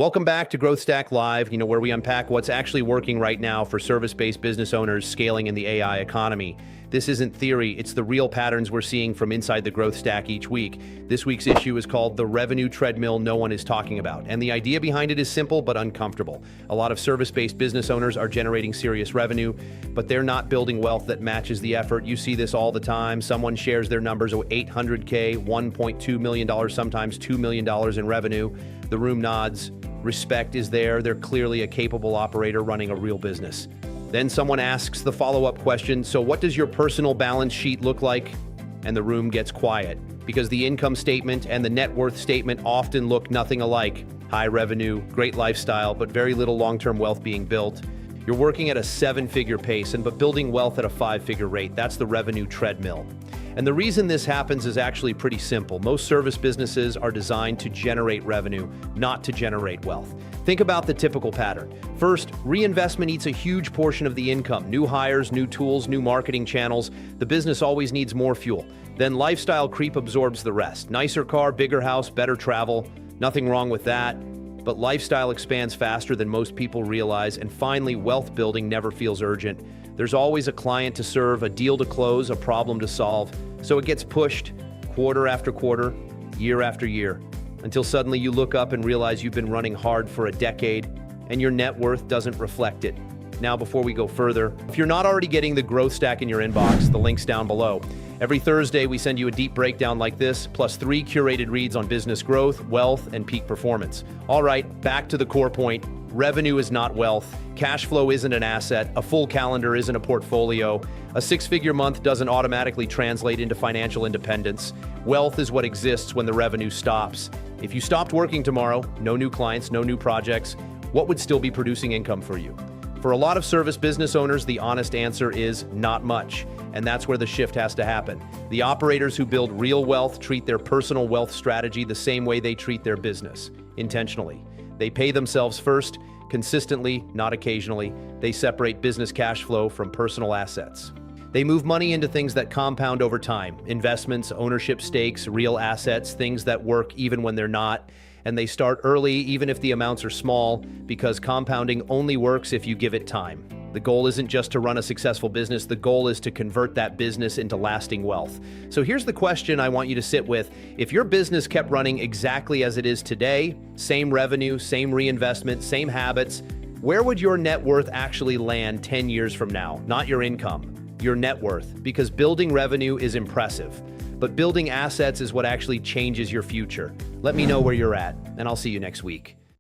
Welcome back to Growth Stack Live, where we unpack what's actually working right now for service-based business owners scaling in the AI economy. This isn't theory, it's the real patterns we're seeing from inside the Growth Stack each week. This week's issue is called the revenue treadmill no one is talking about, and the idea behind it is simple but uncomfortable. A lot of service-based business owners are generating serious revenue, but they're not building wealth that matches the effort. You see this all the time. Someone shares their numbers of $800K, $1.2 million, sometimes $2 million in revenue. The room nods. Respect is there. They're clearly a capable operator running a real business. Then someone asks the follow-up question, so what does your personal balance sheet look like? And the room gets quiet because the income statement and the net worth statement often look nothing alike. High revenue, great lifestyle, but very little long-term wealth being built. You're working at a 7-figure pace but building wealth at a 5-figure rate. That's the revenue treadmill. And the reason this happens is actually pretty simple. Most service businesses are designed to generate revenue, not to generate wealth. Think about the typical pattern. First, reinvestment eats a huge portion of the income. New hires, new tools, new marketing channels. The business always needs more fuel. Then lifestyle creep absorbs the rest. Nicer car, bigger house, better travel. Nothing wrong with that. But lifestyle expands faster than most people realize. And finally, wealth building never feels urgent. There's always a client to serve, a deal to close, a problem to solve. So it gets pushed quarter after quarter, year after year, until suddenly you look up and realize you've been running hard for a decade and your net worth doesn't reflect it. Now, before we go further, if you're not already getting the Growth Stack in your inbox, the link's down below. Every Thursday, we send you a deep breakdown like this, plus 3 curated reads on business growth, wealth, and peak performance. All right, back to the core point. Revenue is not wealth. Cash flow isn't an asset. A full calendar isn't a portfolio. A 6-figure month doesn't automatically translate into financial independence. Wealth is what exists when the revenue stops. If you stopped working tomorrow, no new clients, no new projects, what would still be producing income for you? For a lot of service business owners, the honest answer is not much. And that's where the shift has to happen. The operators who build real wealth treat their personal wealth strategy the same way they treat their business, intentionally. They pay themselves first, consistently, not occasionally. They separate business cash flow from personal assets. They move money into things that compound over time, investments, ownership stakes, real assets, things that work even when they're not. And they start early, even if the amounts are small, because compounding only works if you give it time. The goal isn't just to run a successful business, the goal is to convert that business into lasting wealth. So here's the question I want you to sit with. If your business kept running exactly as it is today, same revenue, same reinvestment, same habits, where would your net worth actually land 10 years from now? Not your income, your net worth, because building revenue is impressive, but building assets is what actually changes your future. Let me know where you're at, and I'll see you next week.